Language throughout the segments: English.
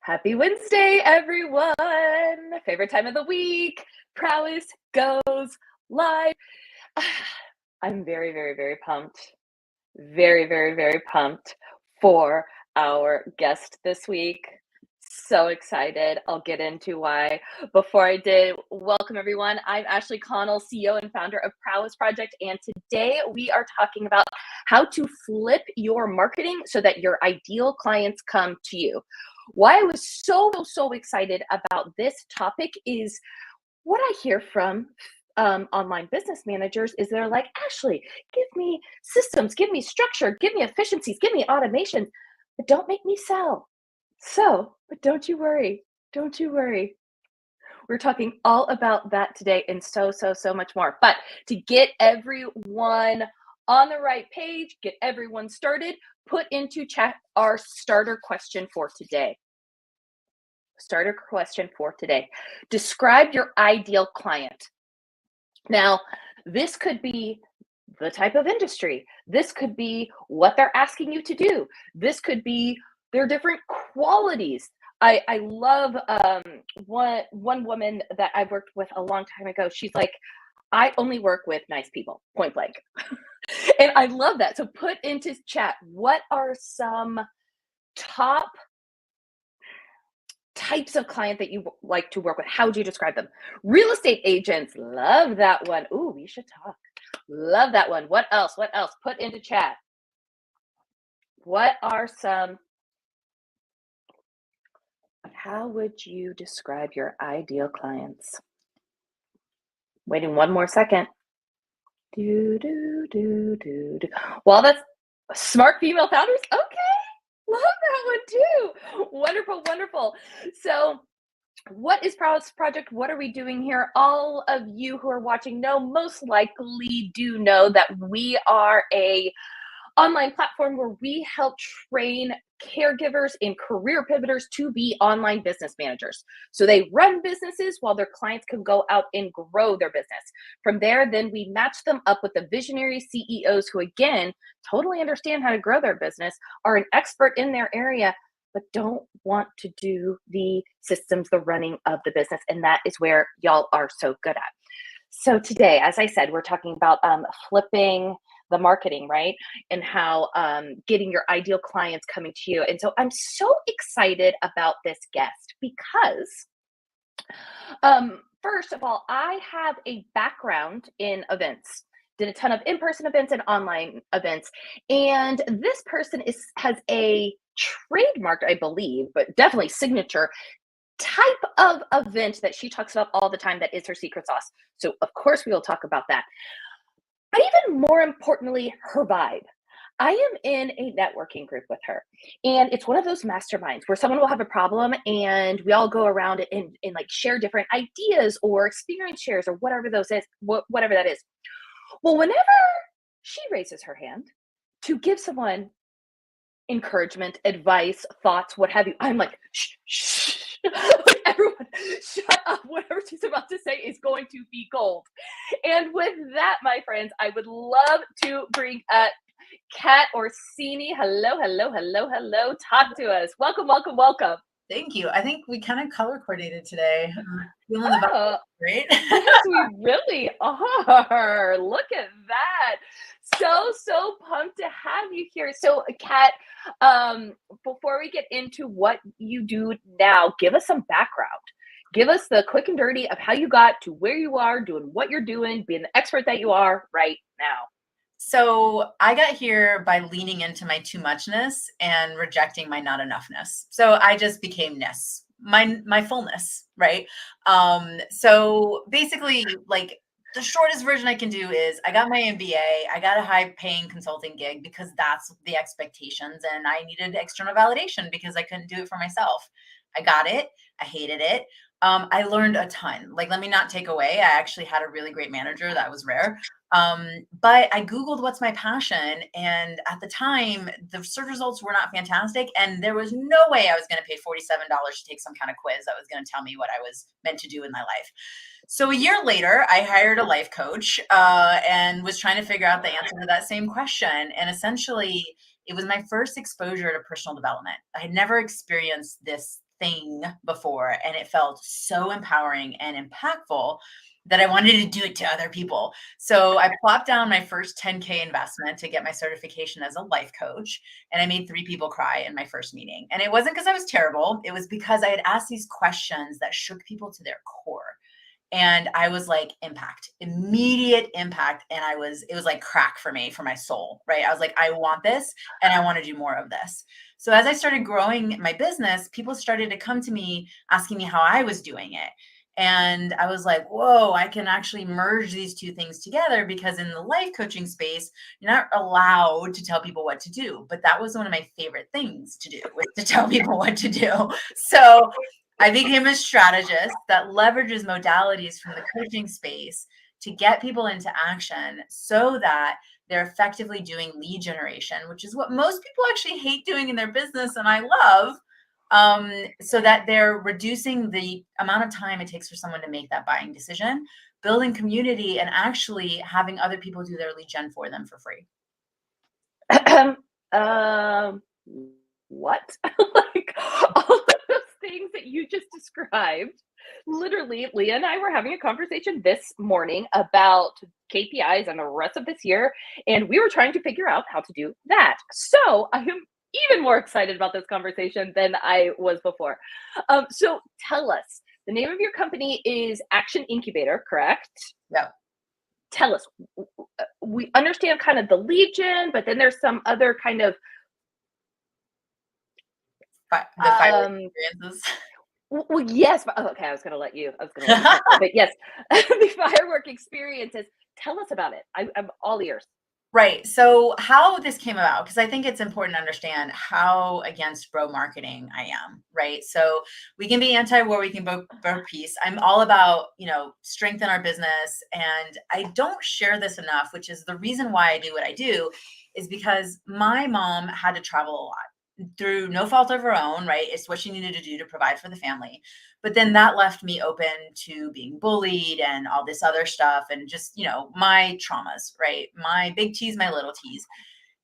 Happy Wednesday, everyone! Favorite time of the week. Prowess goes live. I'm very, very, very pumped. Very, very, very pumped for our guest this week. So excited. I'll get into why. Before I did, welcome everyone. I'm Ashley Connell, CEO and founder of Prowess Project, and today we are talking about how to flip your marketing so that your ideal clients come to you. Why I was so excited about this topic is what I hear from online business managers is they're like, Ashley, give me systems, give me structure, give me efficiencies, give me automation, but don't make me sell. But don't you worry. Don't you worry. We're talking all about that today and so much more. But to get everyone on the right page, get everyone started, put into chat our starter question for today. Describe your ideal client. Now, this could be the type of industry. This could be what they're asking you to do. This could be their different qualities. I love one woman that I've worked with a long time ago. She's like, I only work with nice people, point blank. And I love that. So put into chat, what are some top types of client that you like to work with? How would you describe them? Real estate agents, love that one. Ooh, we should talk. Love that one. What else? Put into chat. What are some, how would you describe your ideal clients? Waiting one more second. Well, that's smart female founders. Okay. Love that one too. Wonderful. So what is Prowess Project? What are we doing here? All of you who are watching most likely do know that we are a online platform where we help train caregivers and career pivoters to be online business managers. So they run businesses while their clients can go out and grow their business. From there, then we match them up with the visionary CEOs who, again, totally understand how to grow their business, are an expert in their area, but don't want to do the systems, the running of the business. And that is where y'all are so good at. So today, as I said, we're talking about flipping the marketing, right? And how getting your ideal clients coming to you. And so I'm so excited about this guest because first of all, I have a background in events. Did a ton of in-person events and online events. And this person has a trademarked, I believe, but definitely signature type of event that she talks about all the time that is her secret sauce. So of course we will talk about that. But even more importantly, her vibe. I am in a networking group with her, and it's one of those masterminds where someone will have a problem and we all go around and like share different ideas or experience shares or whatever that is. Well, whenever she raises her hand to give someone encouragement, advice, thoughts, what have you, I'm like, shh. Like, everyone, shut up. Whatever she's about to say is going to be gold. And with that, my friends, I would love to bring Cat Orsini. Hello. Talk to us. Welcome. Thank you. I think we kind of color coordinated today. Feeling the vibe, great. Yes, we really are. Look at that. So pumped to have you here. So, Cat, before we get into what you do now, give us some background. Give us the quick and dirty of how you got to where you are, doing what you're doing, being the expert that you are right now. So I got here by leaning into my too muchness and rejecting my not enoughness. So I just became ness, my fullness, right? So basically, like, the shortest version I can do is I got my MBA, I got a high paying consulting gig because that's the expectations, and I needed external validation because I couldn't do it for myself. I got it. I hated it. I learned a ton. Like, let me not take away. I actually had a really great manager. That was rare. But I Googled what's my passion. And at the time, the search results were not fantastic. And there was no way I was going to pay $47 to take some kind of quiz that was going to tell me what I was meant to do in my life. So a year later, I hired a life coach and was trying to figure out the answer to that same question. And essentially, it was my first exposure to personal development. I had never experienced this thing before, and it felt so empowering and impactful that I wanted to do it to other people. So I plopped down my first 10K investment to get my certification as a life coach. And I made 3 people cry in my first meeting. And it wasn't because I was terrible. It was because I had asked these questions that shook people to their core. And I was like, impact, immediate impact. And it was like crack for me, for my soul, right? I was like, I want this and I want to do more of this. So as I started growing my business, people started to come to me asking me how I was doing it. And I was like, whoa, I can actually merge these two things together, because in the life coaching space, you're not allowed to tell people what to do. But that was one of my favorite things to do, was to tell people what to do. So I became a strategist that leverages modalities from the coaching space to get people into action so that they're effectively doing lead generation, which is what most people actually hate doing in their business. And I love, so that they're reducing the amount of time it takes for someone to make that buying decision, building community, and actually having other people do their lead gen for them for free. What? Like, all of those things that you just described. Literally, Leah and I were having a conversation this morning about KPIs and the rest of this year, and we were trying to figure out how to do that. So I am even more excited about this conversation than I was before. So tell us, the name of your company is Action Incubator, correct? Yeah. Tell us, we understand kind of the lead gen, but then there's some other kind of The firework experiences. Well, yes, but okay, I was gonna let you talk, but yes, the firework experiences. Tell us about it. I'm all ears. Right. So how this came about, because I think it's important to understand how against bro marketing I am, right? So we can be anti-war, we can bro peace. I'm all about, strengthen our business. And I don't share this enough, which is the reason why I do what I do, is because my mom had to travel a lot through no fault of her own, right? It's what she needed to do to provide for the family. But then that left me open to being bullied and all this other stuff, and just, my traumas, right? My big T's, my little T's.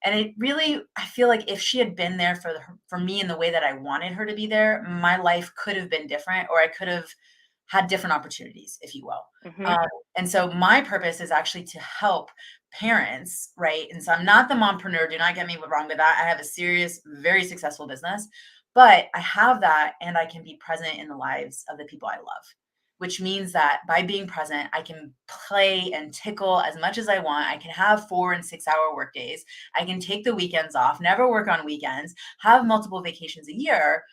And it really, I feel like if she had been there for me in the way that I wanted her to be there, my life could have been different, or I could have had different opportunities, if you will. Mhm. And so my purpose is actually to help parents, right? And so I'm not the mompreneur. Do not get me wrong with that. I have a serious, very successful business, but I have that, and I can be present in the lives of the people I love, which means that by being present, I can play and tickle as much as I want. I can have 4 and 6 hour work days. I can take the weekends off, never work on weekends, have multiple vacations a year,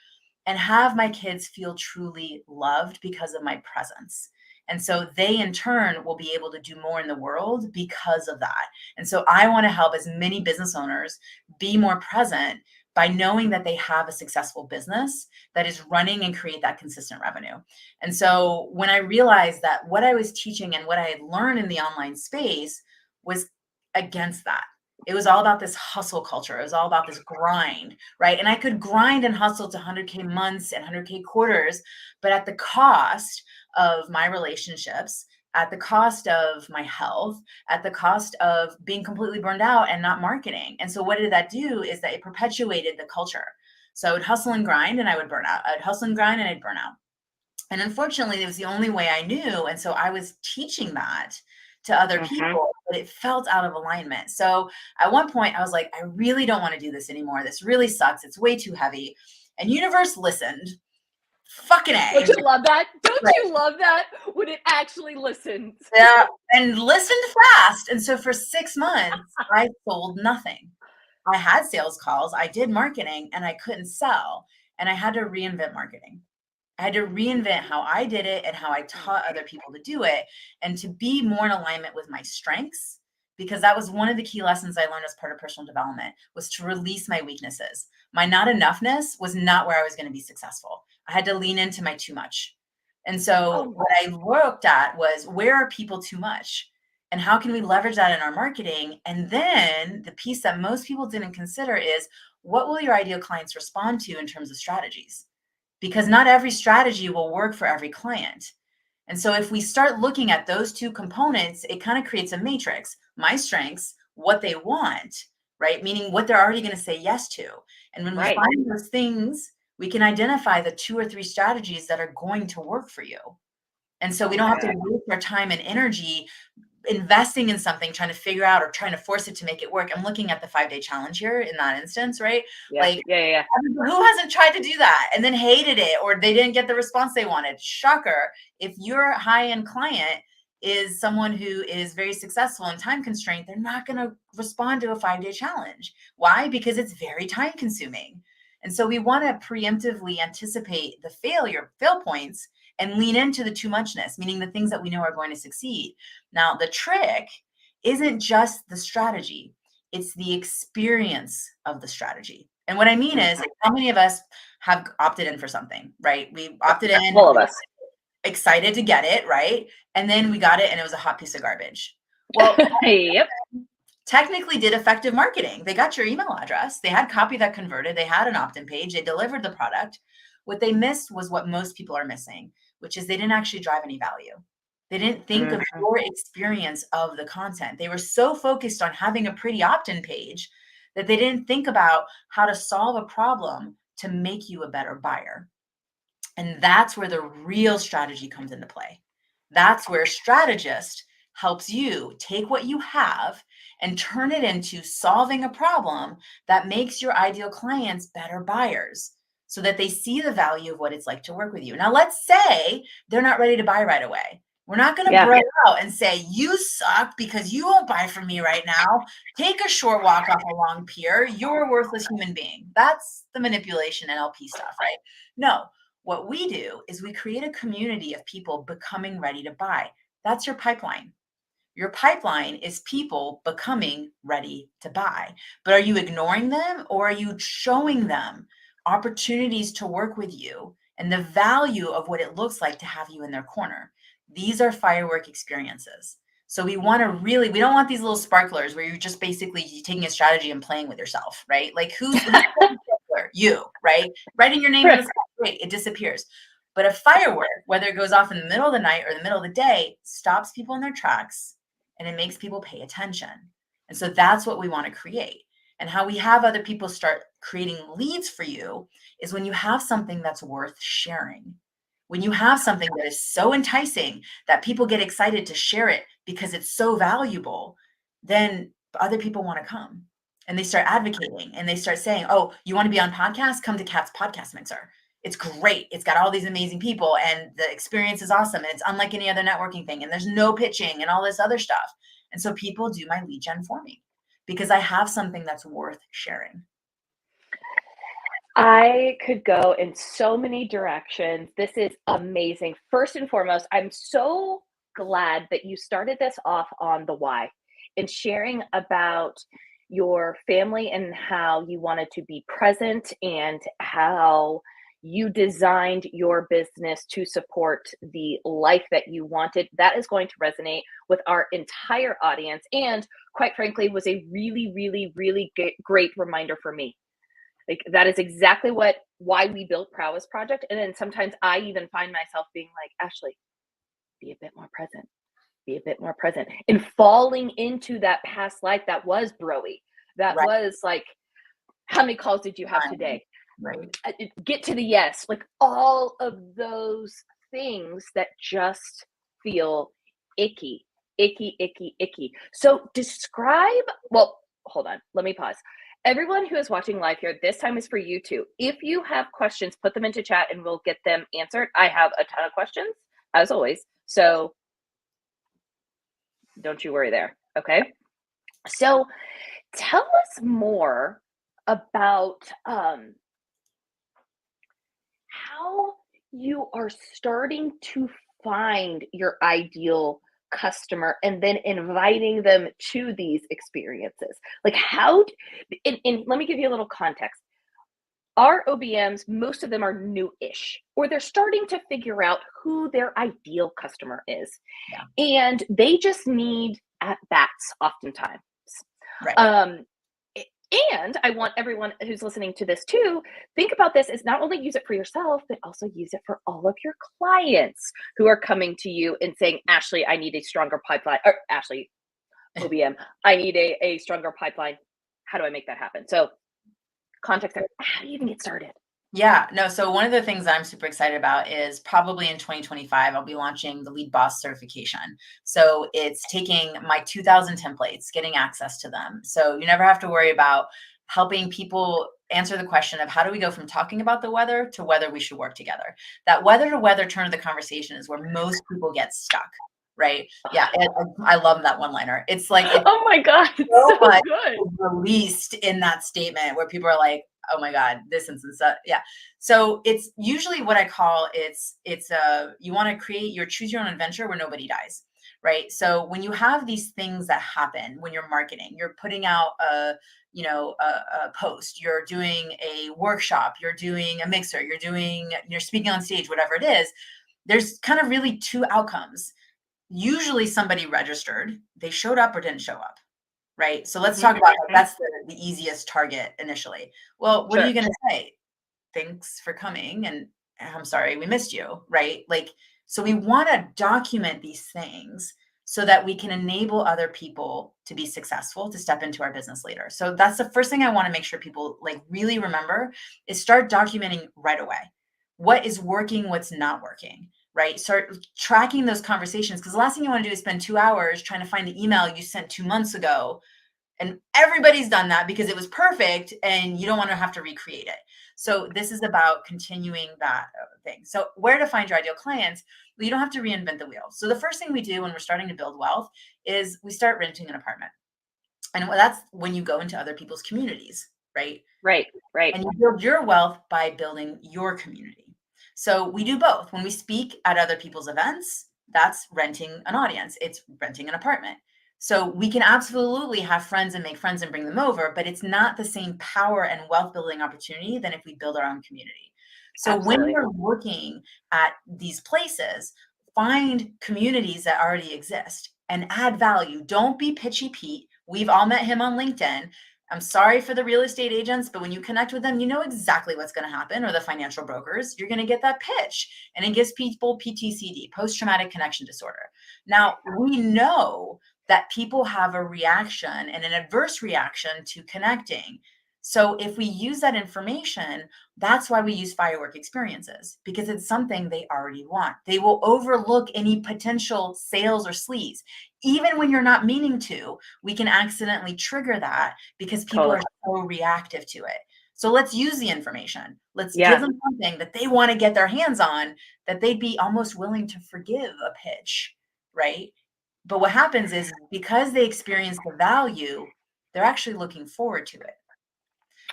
and have my kids feel truly loved because of my presence. And so they in turn will be able to do more in the world because of that. And so I want to help as many business owners be more present by knowing that they have a successful business that is running and create that consistent revenue. And so when I realized that what I was teaching and what I had learned in the online space was against that. It was all about this hustle culture. It was all about this grind, right? And I could grind and hustle to 100K months and 100K quarters, but at the cost of my relationships, at the cost of my health, at the cost of being completely burned out and not marketing. And so what did that do is that it perpetuated the culture. So I would hustle and grind and I would burn out. I'd hustle and grind and I'd burn out. And unfortunately, it was the only way I knew. And so I was teaching that to other people, but it felt out of alignment. So at one point I was like, I really don't want to do this anymore. This really sucks. It's way too heavy. And universe listened. Fucking A. Don't you love that? Don't Right. you love that when it actually listens? Yeah, and listened fast. And so for 6 months, I sold nothing. I had sales calls, I did marketing, and I couldn't sell. And I had to reinvent marketing. I had to reinvent how I did it and how I taught other people to do it, and to be more in alignment with my strengths, because that was one of the key lessons I learned as part of personal development, was to release my weaknesses. My not enoughness was not where I was going to be successful. I had to lean into my too much. And so what I looked at was, where are people too much? And how can we leverage that in our marketing? And then the piece that most people didn't consider is, what will your ideal clients respond to in terms of strategies? Because not every strategy will work for every client. And so if we start looking at those two components, it kind of creates a matrix. My strengths, what they want, right? Meaning what they're already going to say yes to. And when we find those things, we can identify the 2 or 3 strategies that are going to work for you. And so we don't have to waste our time and energy investing in something, trying to figure out or trying to force it to make it work. I'm looking at the 5-day challenge here in that instance, right? Like, who hasn't tried to do that and then hated it, or they didn't get the response they wanted? Shocker. If your high-end client is someone who is very successful and time constrained, they're not going to respond to a 5-day challenge. Why? Because it's very time consuming. And so we want to preemptively anticipate the fail points and lean into the too muchness, meaning the things that we know are going to succeed. Now, the trick isn't just the strategy, it's the experience of the strategy. And what I mean is, how many of us have opted in for something, right? We opted in, all of us, excited to get it, right? And then we got it and it was a hot piece of garbage. Well, technically did effective marketing. They got your email address, they had copy that converted, they had an opt-in page, they delivered the product. What they missed was what most people are missing, which is they didn't actually drive any value. They didn't think of your experience of the content. They were so focused on having a pretty opt-in page that they didn't think about how to solve a problem to make you a better buyer. And that's where the real strategy comes into play. That's where a strategist helps you take what you have and turn it into solving a problem that makes your ideal clients better buyers, so that they see the value of what it's like to work with you. Now, let's say they're not ready to buy right away. We're not going to break out and say, you suck because you won't buy from me right now. Take a short walk off a long pier. You're a worthless human being. That's the manipulation NLP stuff, right? No, what we do is we create a community of people becoming ready to buy. That's your pipeline. Your pipeline is people becoming ready to buy. But are you ignoring them, or are you showing them opportunities to work with you and the value of what it looks like to have you in their corner? These are firework experiences. So we want to really, we don't want these little sparklers where you're just basically taking a strategy and playing with yourself, right? Like who's you, right? Writing your name in the sky, great, it disappears. But a firework, whether it goes off in the middle of the night or the middle of the day, stops people in their tracks and it makes people pay attention. And so that's what we want to create. And how we have other people start creating leads for you is when you have something that's worth sharing. When you have something that is so enticing that people get excited to share it because it's so valuable, then other people want to come and they start advocating and they start saying, oh, you want to be on podcast? Come to Cat's Podcast Mixer. It's great. It's got all these amazing people and the experience is awesome. And it's unlike any other networking thing. And there's no pitching and all this other stuff. And so people do my lead gen for me because I have something that's worth sharing. I could go in so many directions. This is amazing. First and foremost, I'm so glad that you started this off on the why and sharing about your family and how you wanted to be present and how you designed your business to support the life that you wanted. That is going to resonate with our entire audience, and quite frankly, was a really, really, really great reminder for me. Like that is exactly why we built Prowess Project. And then sometimes I even find myself being like, Ashley, be a bit more present, be a bit more present, and falling into that past life that was broy, that was like, how many calls did you have today? Get to the yes, like all of those things that just feel icky. So hold on, let me pause. Everyone who is watching live here, this time is for you too. If you have questions, put them into chat and we'll get them answered. I have a ton of questions, as always. So don't you worry there. Okay. So tell us more about how you are starting to find your ideal customer and then inviting them to these experiences. Like and let me give you a little context. Our OBMs, most of them are new-ish, or they're starting to figure out who their ideal customer is. And they just need at-bats oftentimes. And I want everyone who's listening to this too, think about this as not only use it for yourself, but also use it for all of your clients who are coming to you and saying, Ashley, I need a stronger pipeline. Or Ashley, OBM, I need a stronger pipeline. How do I make that happen? So context there. How do you even get started? Yeah, no. So one of the things that I'm super excited about is probably in 2025, I'll be launching the Lead Boss certification. So it's taking my 2000 templates, getting access to them. So you never have to worry about helping people answer the question of how do we go from talking about the weather to whether we should work together. That weather to weather turn of the conversation is where most people get stuck, right? Yeah, I love that one liner. It's like it's Oh my God, it's so so much good. released in that statement where people are like, oh my God, this and that. Yeah. So it's usually what I call you want to create your choose your own adventure where nobody dies. Right. So when you have these things that happen when you're marketing, you're putting out a post, you're doing a workshop, you're doing a mixer, you're speaking on stage, whatever it is, there's kind of really two outcomes. Usually somebody registered, they showed up or didn't show up. Right. So let's Mhm, talk about mhm. that's the easiest target initially. Well, what are Sure. you going to say? Thanks for coming. And I'm sorry we missed you. Right. Like, so we want to document these things so that we can enable other people to be successful, to step into our business later. So that's the first thing I want to make sure people like really remember is start documenting right away. What is working, what's not working, right? Start tracking those conversations because the last thing you want to do is spend 2 hours trying to find the email you sent 2 months ago, and everybody's done that because it was perfect and you don't want to have to recreate it. So this is about continuing that thing. So where to find your ideal clients? Well, you don't have to reinvent the wheel. So the first thing we do when we're starting to build wealth is we start renting an apartment. And that's when you go into other people's communities, right? Right, right. And you build your wealth by building your community. So we do both. When we speak at other people's events, that's renting an audience, it's renting an apartment. So we can absolutely have friends and make friends and bring them over, but it's not the same power and wealth building opportunity than if we build our own community. So when Absolutely. you're looking at these places, find communities that already exist and add value. Don't be pitchy Pete. We've all met him on LinkedIn. I'm sorry for the real estate agents, but when you connect with them, you know exactly what's going to happen, or the financial brokers. You're going to get that pitch, and it gives people PTCD, post traumatic connection disorder. Now, we know that people have a reaction and an adverse reaction to connecting. So, if we use that information, that's why we use firework experiences because it's something they already want. They will overlook any potential sales or sleaze. Even when you're not meaning to, we can accidentally trigger that because people Totally. are so reactive to it. So let's use the information. Let's give Yeah. them something that they want to get their hands on that they'd be almost willing to forgive a pitch, right? But what happens is because they experience the value, they're actually looking forward to it.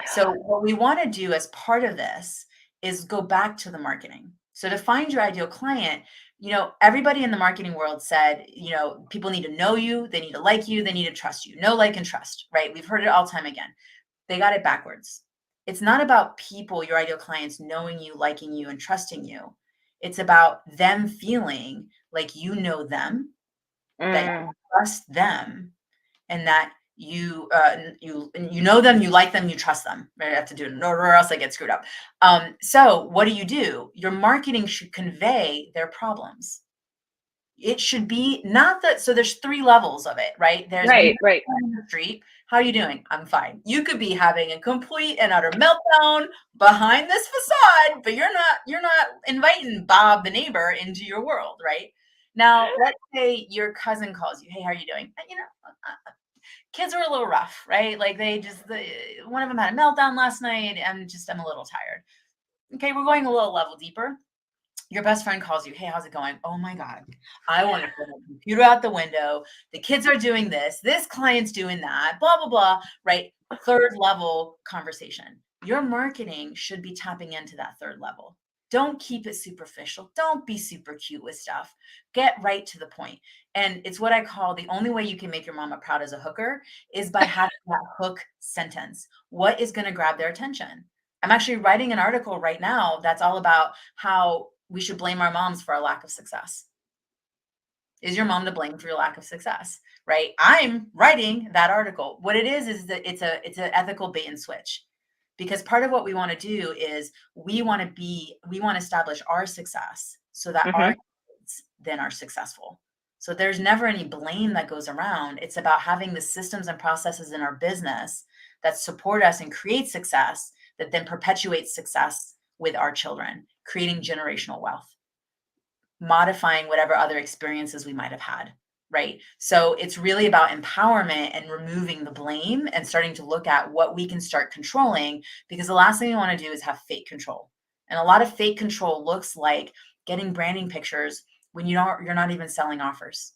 So what we want to do as part of this is go back to the marketing. So to find your ideal client, everybody in the marketing world said, people need to know you, they need to like you, they need to trust you. Know, like, and trust, right? We've heard it all time again. They got it backwards. It's not about people, your ideal clients, knowing you, liking you, and trusting you. It's about them feeling like you know them, that you Mm, trust them, and that you know them, you like them, you trust them. Right? I have to do it, or else I get screwed up. So what do? Your marketing should convey their problems. It should be not that. So there's three levels of it, right? There's when right, you're right. on the street. How are you doing? I'm fine. You could be having a complete and utter meltdown behind this facade, but you're not inviting Bob the neighbor into your world, right? Now, let's say your cousin calls you. Hey, how are you doing? Kids were a little rough, right? Like one of them had a meltdown last night. I'm a little tired. Okay, we're going a little level deeper. Your best friend calls you. Hey, how's it going? Oh my God. I want to throw the computer out the window. The kids are doing this. This client's doing that, blah, blah, blah. Right. Third level conversation. Your marketing should be tapping into that third level. Don't keep it superficial. Don't be super cute with stuff. Get right to the point. And it's what I call the only way you can make your mama proud as a hooker is by having that hook sentence. What is going to grab their attention? I'm actually writing an article right now that's all about how we should blame our moms for our lack of success. Is your mom to blame for your lack of success? Right? I'm writing that article. What it is that it's an ethical bait and switch. Because part of what we want to do is we want to establish our success so that our Mhm. kids then are successful. So there's never any blame that goes around. It's about having the systems and processes in our business that support us and create success that then perpetuates success with our children, creating generational wealth, modifying whatever other experiences we might have had, right? So it's really about empowerment and removing the blame and starting to look at what we can start controlling, because the last thing we want to do is have fake control. And a lot of fake control looks like getting branding pictures when you're not even selling offers.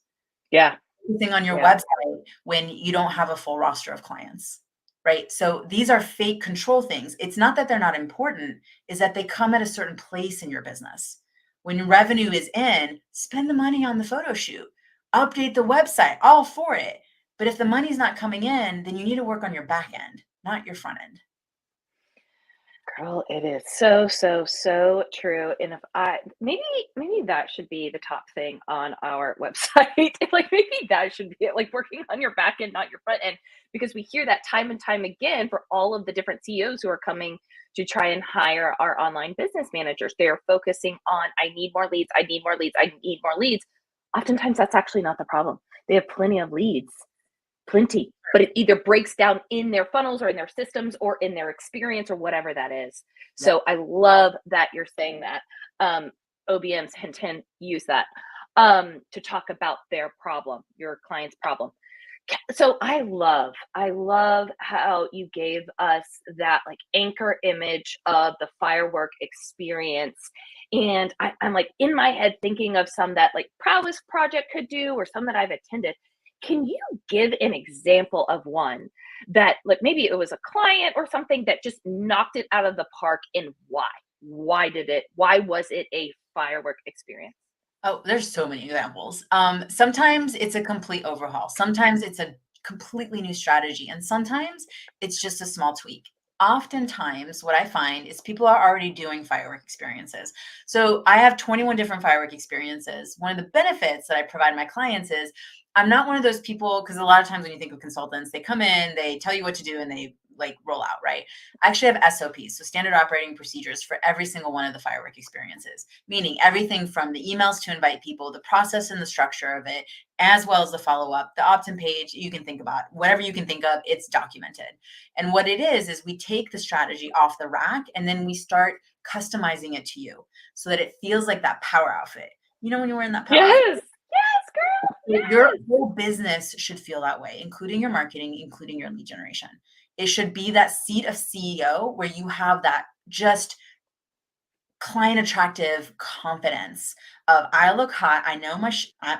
Yeah. Everything on your Yeah. website when you don't have a full roster of clients, right? So these are fake control things. It's not that they're not important, is that they come at a certain place in your business. When revenue is in, spend the money on the photo shoot, update the website, all for it. But if the money's not coming in, then you need to work on your back end, not your front end. Girl, it is so, so, so true. And if maybe that should be the top thing on our website. Like maybe that should be it, like working on your back end, not your front end, because we hear that time and time again for all of the different CEOs who are coming to try and hire our online business managers. They're focusing on, I need more leads, I need more leads, I need more leads. Oftentimes that's actually not the problem. They have plenty of leads. Plenty, but it either breaks down in their funnels or in their systems or in their experience or whatever that is. Yep. So I love that you're saying that. OBMs hint use that to talk about their problem, your client's problem. So I love how you gave us that like anchor image of the firework experience. And I'm like in my head thinking of some that like Prowess Project could do or some that I've attended. Can you give an example of one that like maybe it was a client or something that just knocked it out of the park, and why? Why was it a firework experience? Oh, there's so many examples. Sometimes it's a complete overhaul. Sometimes it's a completely new strategy. And sometimes it's just a small tweak. Oftentimes, what I find is people are already doing firework experiences. So I have 21 different firework experiences. One of the benefits that I provide my clients is I'm not one of those people, because a lot of times when you think of consultants, they come in, they tell you what to do, and they like roll out, right? I actually have SOPs, so standard operating procedures for every single one of the firework experiences, meaning everything from the emails to invite people, the process and the structure of it, as well as the follow-up, the opt-in page. You can think about whatever you can think of, it's documented. And what it is we take the strategy off the rack and then we start customizing it to you so that it feels like that power outfit. You know, when you're wearing that power outfit, Yes, yes, girl, your yes. whole business should feel that way, including your marketing, including your lead generation. It should be that seat of CEO where you have that just client attractive confidence of I look hot, I know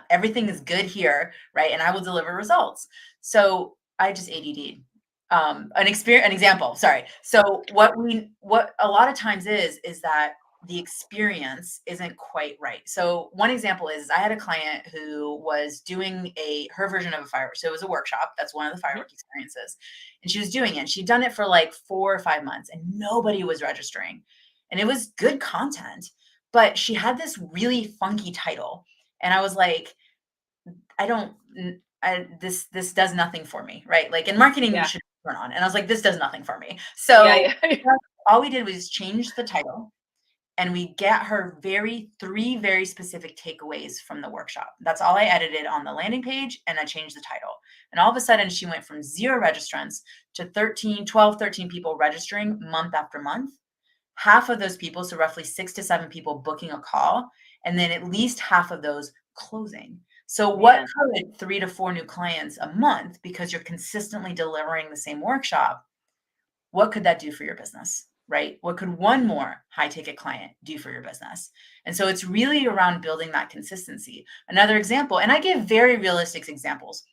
everything is good here, right? And I will deliver results. So I just ADD'd. An example. Sorry. So what a lot of times is that the experience isn't quite right. So one example is I had a client who was doing her version of a firework. So it was a workshop. That's one of the Mhm. firework experiences. And she was doing it. She'd done it for like 4 or 5 months and nobody was registering. And it was good content, but she had this really funky title. And I was like, I don't, this does nothing for me, right? Like in marketing, you Yeah, should turn on. And I was like, this does nothing for me. yeah, So yeah. all we did was change the title and we get her three very specific takeaways from the workshop. That's all I edited on the landing page, and I changed the title. And all of a sudden she went from 0 registrants to 13 people registering month after month. Half of those people, so roughly 6 to 7 people booking a call, and then at least half of those closing. So what Man, could 3 to 4 new clients a month, because you're consistently delivering the same workshop, what could that do for your business, right? What could one more high ticket client do for your business? And so it's really around building that consistency. Another example, and I give very realistic examples.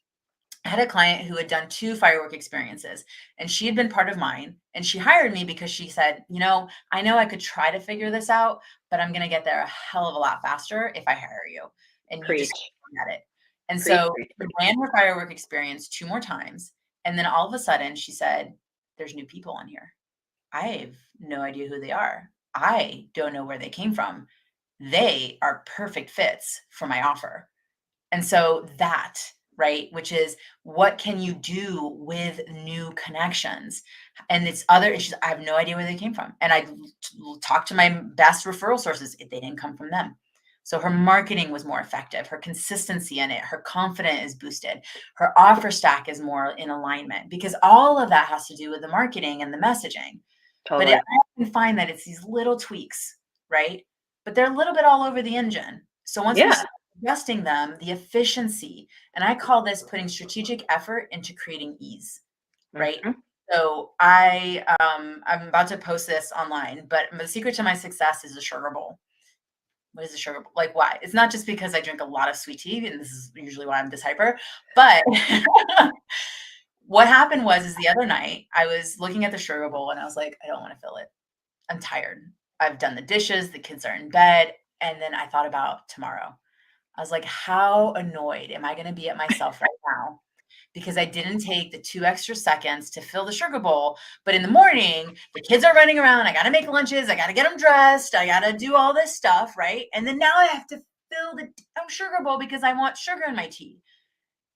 I had a client who had done 2 firework experiences and she had been part of mine, and she hired me because she said, I know I could try to figure this out, but I'm going to get there a hell of a lot faster if I hire you and you just preach, get it. And preach, so preach, we preach. ran her firework experience 2 more times. And then all of a sudden she said, there's new people on here. I have no idea who they are. I don't know where they came from. They are perfect fits for my offer. And so that, right, which is what can you do with new connections? And it's other issues. I have no idea where they came from. And I talked to my best referral sources if they didn't come from them. So her marketing was more effective. Her consistency in it, her confidence is boosted. Her offer stack is more in alignment, because all of that has to do with the marketing and the messaging. But Totally. I often find that it's these little tweaks, right? But they're a little bit all over the engine. So once we Yeah. start adjusting them, the efficiency, and I call this putting strategic effort into creating ease, right? Mhm. So I'm about to post this online, but the secret to my success is a sugar bowl. What is a sugar bowl? Like, why? It's not just because I drink a lot of sweet tea, and this is usually why I'm this hyper, but what happened was is the other night I was looking at the sugar bowl and I was like, I don't want to fill it. I'm tired. I've done the dishes, the kids are in bed, and then I thought about tomorrow. I was like, how annoyed am I going to be at myself right now because I didn't take the 2 extra seconds to fill the sugar bowl, but in the morning, the kids are running around, I gotta make lunches, I gotta get them dressed, I gotta do all this stuff, right? And then now I have to fill the damn sugar bowl because I want sugar in my tea.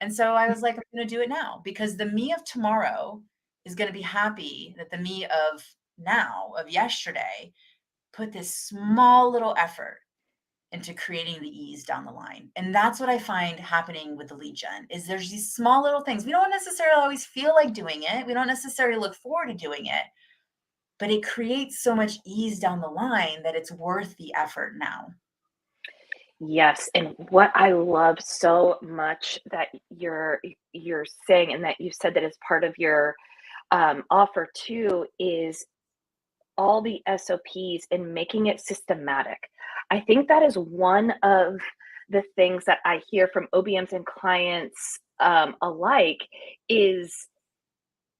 And so I was like, I'm gonna do it now because the me of tomorrow is gonna be happy that the me of now, of yesterday, put this small little effort into creating the ease down the line. And that's what I find happening with the lead gen is there's these small little things. We don't necessarily always feel like doing it. We don't necessarily look forward to doing it, but it creates so much ease down the line that it's worth the effort now. Yes, and what I love so much that you're saying and that you said that is part of your, offer too is all the SOPs and making it systematic. I think that is one of the things that I hear from OBMs and clients, alike is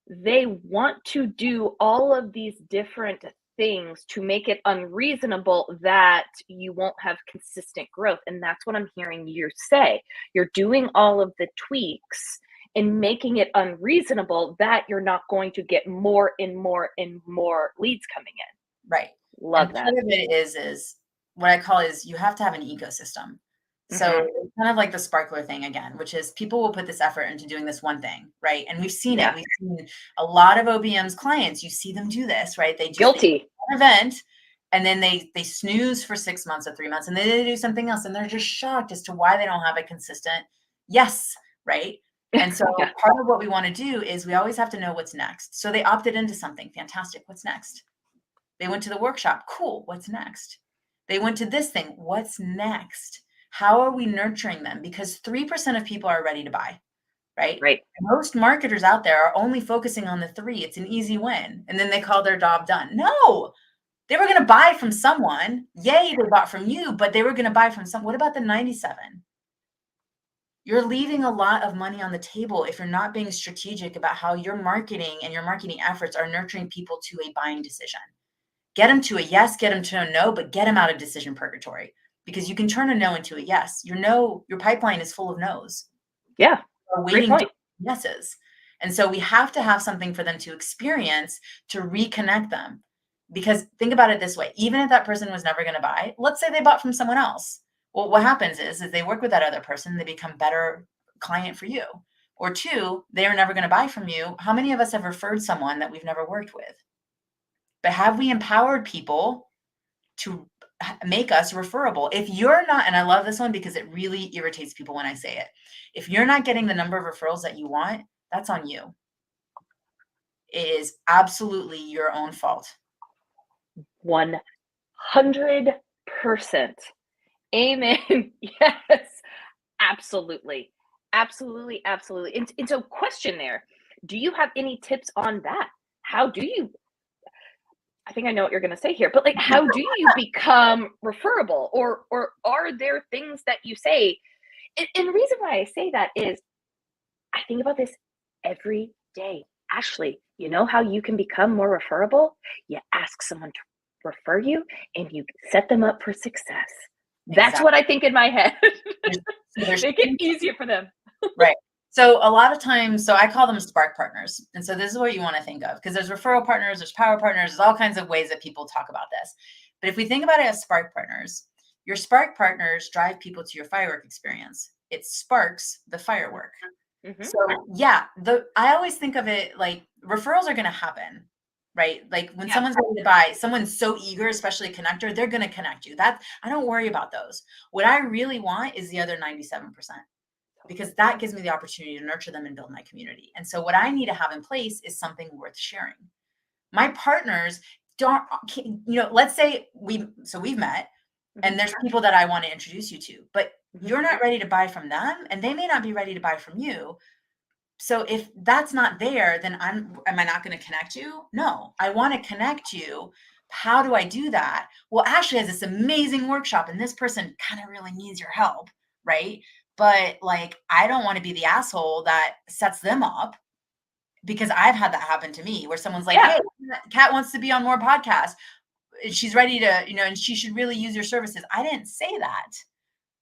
they want to do all of these different things to make it unreasonable that you won't have consistent growth. And that's what I'm hearing you say. You're doing all of the tweaks and making it unreasonable that you're not going to get more and more and more leads coming Right. in. And Love that. part of it is what I call is you have to have an ecosystem. So Hmm. it's kind of like the sparkler thing again, which is people will put this effort into doing this one thing, right? And we've seen it. Yeah. We've seen a lot of OBM's clients. You see them do this, right? They do Guilty. one event and then they snooze for 6 months or 3 months and then they do something else and they're just shocked as to why they don't have a consistent yes, right? And so Yeah. part of what we want to do is we always have to know what's next. So they opted into something fantastic. What's next? They went to the workshop. Cool. What's next? They went to this thing. What's next? How are we nurturing them? Because 3% of people are ready to buy, right? Right. Most marketers out there are only focusing on the 3. It's an easy win. And then they call their job done. No, they were going to buy from someone. Yay, they bought from you, but they were going to buy from some. What about the 97? You're leaving a lot of money on the table if you're not being strategic about how your marketing and your marketing efforts are nurturing people to a buying decision. Get them to a yes, get them to a no, but get them out of decision purgatory because you can turn a no into a yes. Your pipeline is full of no's. Yeah. We're Great waiting to point. yeses. And so we have to have something for them to experience to reconnect them. Because think about it this way, even if that person was never going to buy, let's say they bought from someone else. Well, what happens is they work with that other person, they become better client for you. Or 2, they are never going to buy from you. How many of us have referred someone that we've never worked with? But have we empowered people to make us referable? If you're not, and I love this one because it really irritates people when I say it. If you're not getting the number of referrals that you want, that's on you. It is absolutely your own fault. 100%. Amen. Yes. Absolutely. Absolutely, absolutely. And so question there, do you have any tips on that? How do you I think I know what you're gonna say here, but, like, how do you become referable? Or are there things that you say and the reason why I say that is I think about this every day. Ashley, you know how you can become more referable? You ask someone to refer you, and you set them up for success. That's Exactly. what I think in my head. There's Make it easier for them. right. So a lot of times, so I call them spark partners. And so this is what you want to think of because there's referral partners, there's power partners, there's all kinds of ways that people talk about this. But if we think about it as spark partners, your spark partners drive people to your firework experience. It sparks the firework. Mhm. So yeah, I always think of it like referrals are going to happen, right? Like when Yeah. someone's ready to buy, someone's so eager, especially a connector, they're going to connect you. That I don't worry about those. What I really want is the other 97% because that gives me the opportunity to nurture them and build my community. And so what I need to have in place is something worth sharing. My partners let's say we've met, and there's people that I want to introduce you to, but you're not ready to buy from them, and they may not be ready to buy from you. So if that's not there, then am I not going to connect you? No, I want to connect you. How do I do that? Well, Ashley has this amazing workshop, and this person kind of really needs your help, right? But like, I don't want to be the asshole that sets them up, because I've had that happen to me where someone's like, hey, Kat wants to be on more podcasts. She's ready to, and she should really use your services. I didn't say that.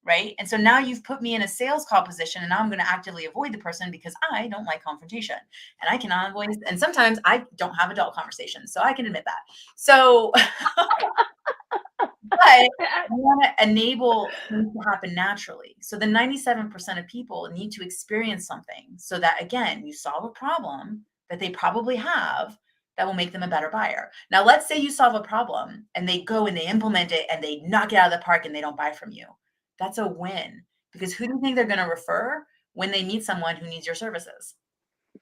Right. And so now you've put me in a sales call position, and now I'm going to actively avoid the person because I don't like confrontation, and I cannot avoid. And sometimes I don't have adult conversations, so I can admit that. So, but I want to enable things to happen naturally. So the 97% of people need to experience something so that, again, you solve a problem that they probably have that will make them a better buyer. Now, let's say you solve a problem and they go and they implement it and they knock it out of the park and they don't buy from you. That's a win, because who do you think they're going to refer when they meet someone who needs your services?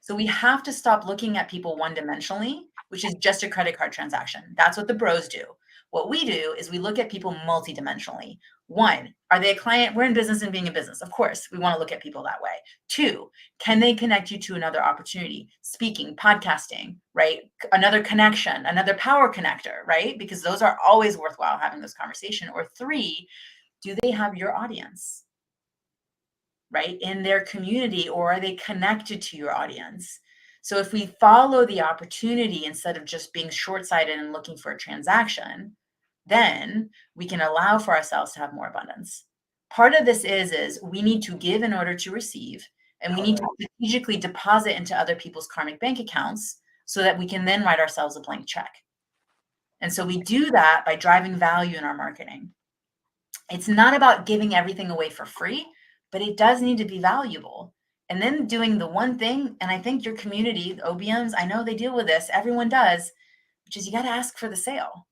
So we have to stop looking at people one-dimensionally, which is just a credit card transaction. That's what the bros do. What we do is we look at people multidimensionally. One, are they a client? We're in business and being a business. Of course, we want to look at people that way. Two, can they connect you to another opportunity? Speaking, podcasting, right? Another connection, another power connector, right? Because those are always worthwhile having this conversation. Or three, do they have your audience, right, in their community, or are they connected to your audience? So if we follow the opportunity instead of just being short-sighted and looking for a transaction, then we can allow for ourselves to have more abundance. Part of this is we need to give in order to receive, and we need to strategically deposit into other people's karmic bank accounts so that we can then write ourselves a blank check. And so we do that by driving value in our marketing. It's not about giving everything away for free, but it does need to be valuable. And then doing the one thing, and I think your community, the OBMs, I know they deal with this, everyone does, which is you got to ask for the sale.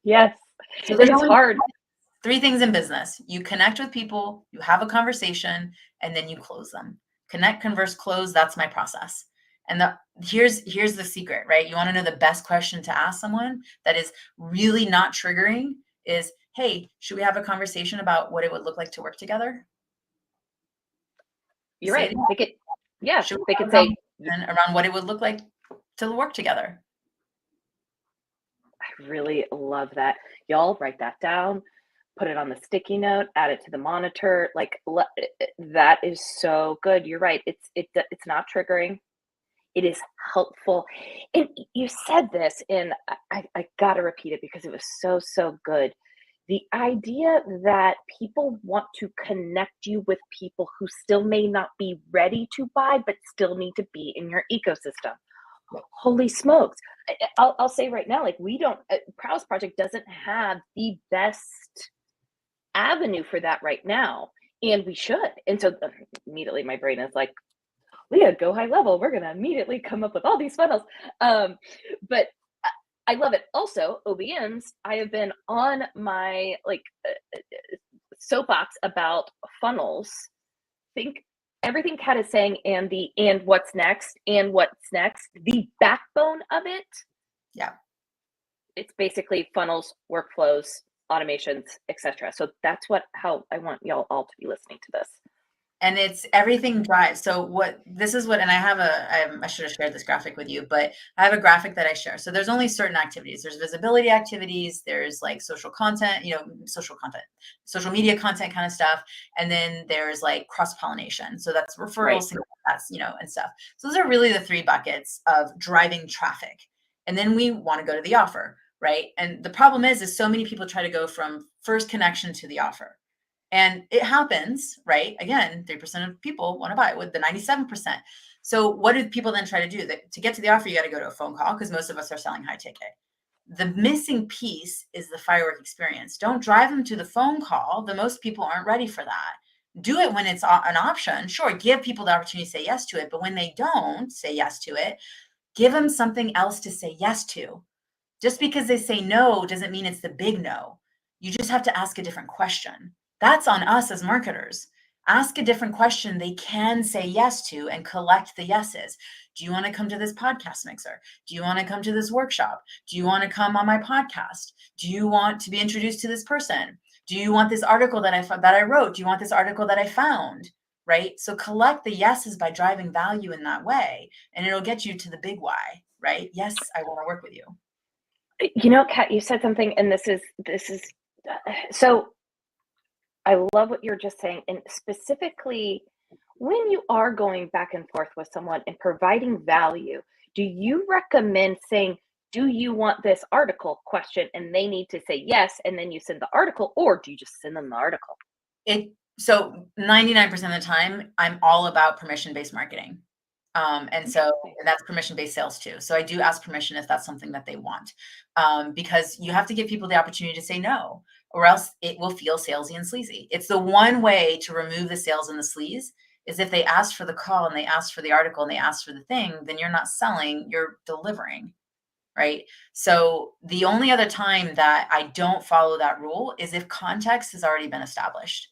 Yes. So there's it's hard. Three things in business. You connect with people, you have a conversation, and then you close them. Connect, converse, close. That's my process. And here's the secret, right? You want to know the best question to ask someone that is really not triggering is, hey, should we have a conversation about what it would look like to work together? You're right. They could say around what it would look like to work together. I really love that. Y'all write that down, put it on the sticky note, add it to the monitor. Like that is so good. You're right. It's not triggering. It is helpful. And you said this, and I got to repeat it because it was so good. The idea that people want to connect you with people who still may not be ready to buy, but still need to be in your ecosystem. Holy smokes. I'll say right now, like Prowess Project doesn't have the best avenue for that right now. And we should. And so immediately my brain is like, Leah, go high level. We're going to immediately come up with all these funnels. But I love it. Also, OBMs, I have been on my soapbox about funnels. Think everything Kat is saying and what's next, the backbone of it. Yeah. It's basically funnels, workflows, automations, etc. So that's how I want y'all all to be listening to this. And it's everything drives. So and I should have shared this graphic with you, but I have a graphic that I share. So there's only certain activities. There's visibility activities. There's like social media content kind of stuff. And then there's like cross-pollination. So that's referrals, that's, and stuff. So those are really the three buckets of driving traffic. And then we want to go to the offer, right? And the problem is so many people try to go from first connection to the offer. And it happens, right? Again, 3% of people want to buy with the 97%. So what do people then try to do? To get to the offer, you got to go to a phone call because most of us are selling high ticket. The missing piece is the firework experience. Don't drive them to the phone call. Most people aren't ready for that. Do it when it's an option. Sure, give people the opportunity to say yes to it. But when they don't say yes to it, give them something else to say yes to. Just because they say no doesn't mean it's the big no. You just have to ask a different question. That's on us as marketers. Ask a different question they can say yes to and collect the yeses. Do you want to come to this podcast mixer? Do you want to come to this workshop? Do you want to come on my podcast? Do you want to be introduced to this person? Do you want this article that I wrote? Do you want this article that I found? Right? So collect the yeses by driving value in that way, and it'll get you to the big why, right? Yes, I want to work with you. You know, Kat, you said something, and this is so I love what you're just saying. And specifically, when you are going back and forth with someone and providing value, do you recommend saying, do you want this article question? And they need to say yes, and then you send the article, or do you just send them the article? So 99% of the time, I'm all about permission-based marketing. And so that's permission-based sales too. So I do ask permission if that's something that they want, because you have to give people the opportunity to say no, or else it will feel salesy and sleazy. It's the one way to remove the sales and the sleaze is if they asked for the call and they asked for the article and they asked for the thing, then you're not selling, you're delivering, right? So the only other time that I don't follow that rule is if context has already been established.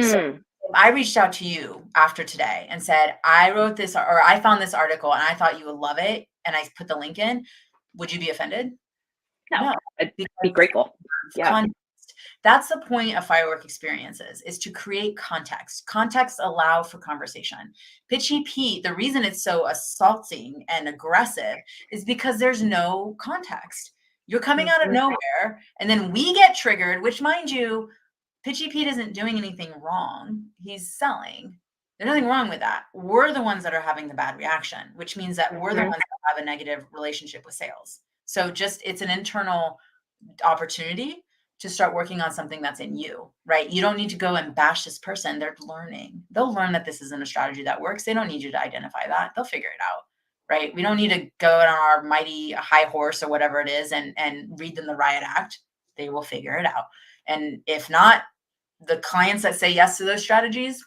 So if I reached out to you after today and said, I wrote this, or I found this article and I thought you would love it, and I put the link in, would you be offended? No, I'd be grateful. Yeah. That's the point of firework experiences, is to create context. Context allow for conversation. Pitchy Pete, the reason it's so assaulting and aggressive is because there's no context. You're coming out of nowhere, and then we get triggered, which, mind you, Pitchy Pete isn't doing anything wrong. He's selling. There's nothing wrong with that. We're the ones that are having the bad reaction, which means that we're the ones that have a negative relationship with sales. So it's an internal opportunity to start working on something that's in you, right? You don't need to go and bash this person. They're learning. They'll learn that this isn't a strategy that works. They don't need you to identify that. They'll figure it out, right? We don't need to go on our mighty high horse or whatever it is and read them the riot act. They will figure it out. And if not, the clients that say yes to those strategies,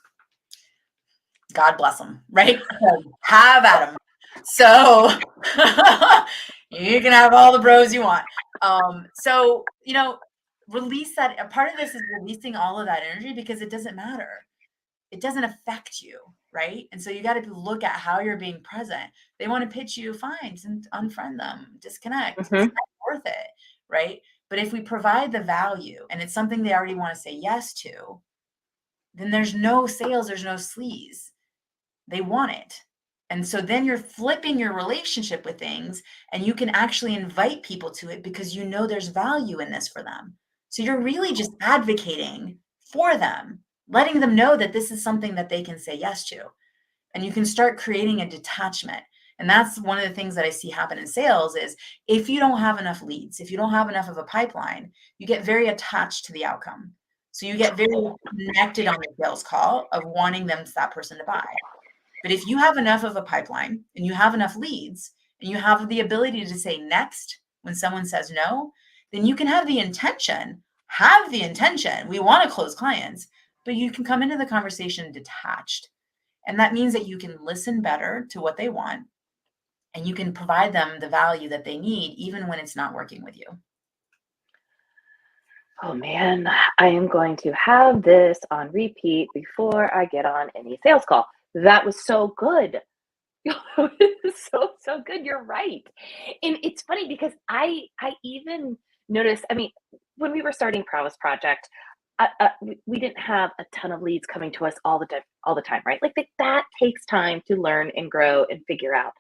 God bless them, right? Have at them. So you can have all the bros you want. So, release that. A part of this is releasing all of that energy, because it doesn't matter. It doesn't affect you, right? And so you got to look at how you're being present. They want to pitch you, fine, and unfriend them, disconnect. It's not worth it, right? But if we provide the value and it's something they already want to say yes to, then there's no sales, there's no sleaze. They want it. And so then you're flipping your relationship with things, and you can actually invite people to it because you know there's value in this for them. So you're really just advocating for them, letting them know that this is something that they can say yes to. And you can start creating a detachment. And that's one of the things that I see happen in sales is if you don't have enough leads, if you don't have enough of a pipeline, you get very attached to the outcome. So you get very connected on the sales call of wanting that person to buy. But if you have enough of a pipeline and you have enough leads and you have the ability to say next when someone says no, then you can have the intention. We want to close clients, but you can come into the conversation detached. And that means that you can listen better to what they want, and you can provide them the value that they need, even when it's not working with you. Oh man, I am going to have this on repeat before I get on any sales call. That was so good. So good. You're right. And it's funny because I even noticed, I mean, when we were starting Prowess Project, we didn't have a ton of leads coming to us all the time, right? Like that takes time to learn and grow and figure out.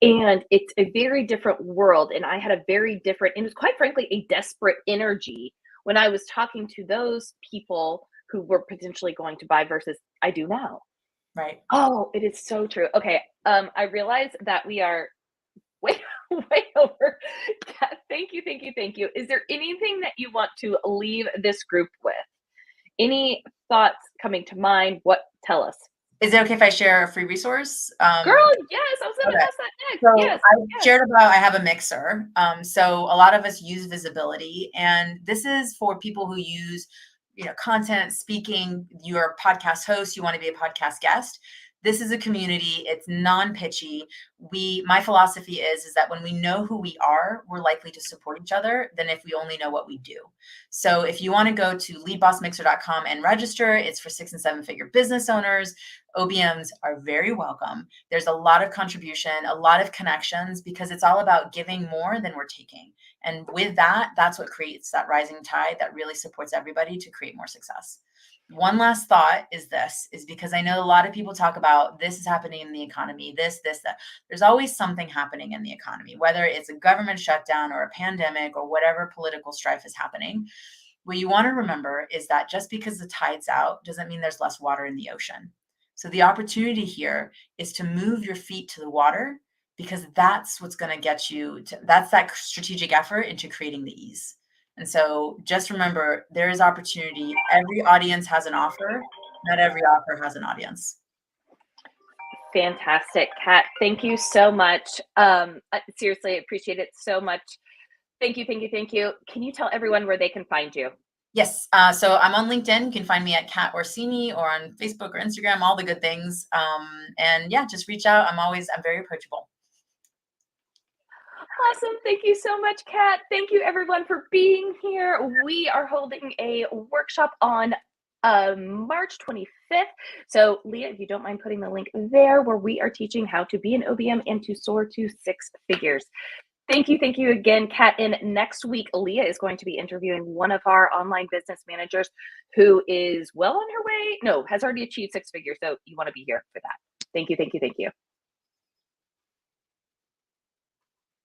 And it's a very different world. And I had a very different, and it's quite frankly, a desperate energy when I was talking to those people who were potentially going to buy versus I do now. Right. Oh, it is so true. Okay. I realize that we are way, way over. Thank you. Is there anything that you want to leave this group with? Any thoughts coming to mind? Tell us. Is it okay if I share a free resource? Girl, yes, I was going to ask that next. So yes, I shared about, I have a mixer. So a lot of us use visibility, and this is for people who use, content, speaking, you're a podcast host, you want to be a podcast guest. This is a community. It's non-pitchy. My philosophy is that when we know who we are, we're likely to support each other than if we only know what we do. So if you want to go to leadbossmixer.com and register, it's for 6 and 7 figure business owners. OBMs are very welcome. There's a lot of contribution, a lot of connections, because it's all about giving more than we're taking. And with that, that's what creates that rising tide that really supports everybody to create more success. One last thought is because I know a lot of people talk about this is happening in the economy, this, that. There's always something happening in the economy, whether it's a government shutdown or a pandemic or whatever political strife is happening. What you want to remember is that just because the tide's out doesn't mean there's less water in the ocean. So the opportunity here is to move your feet to the water, because that's what's going to get you to, that's that strategic effort into creating the ease. And so just remember, there is opportunity. Every audience has an offer. Not every offer has an audience. Fantastic, Kat. Thank you so much. Seriously, I appreciate it so much. Thank you, thank you, thank you. Can you tell everyone where they can find you? Yes. So I'm on LinkedIn. You can find me at Cat Orsini, or on Facebook or Instagram, all the good things. And yeah, just reach out. I'm very approachable. Awesome. Thank you so much, Kat. Thank you, everyone, for being here. We are holding a workshop on March 25th. So, Leah, if you don't mind putting the link there, where we are teaching how to be an OBM and to soar to 6 figures. Thank you again, Kat. And next week, Leah is going to be interviewing one of our online business managers who is well on her way. No, has already achieved 6 figures. So you want to be here for that. Thank you.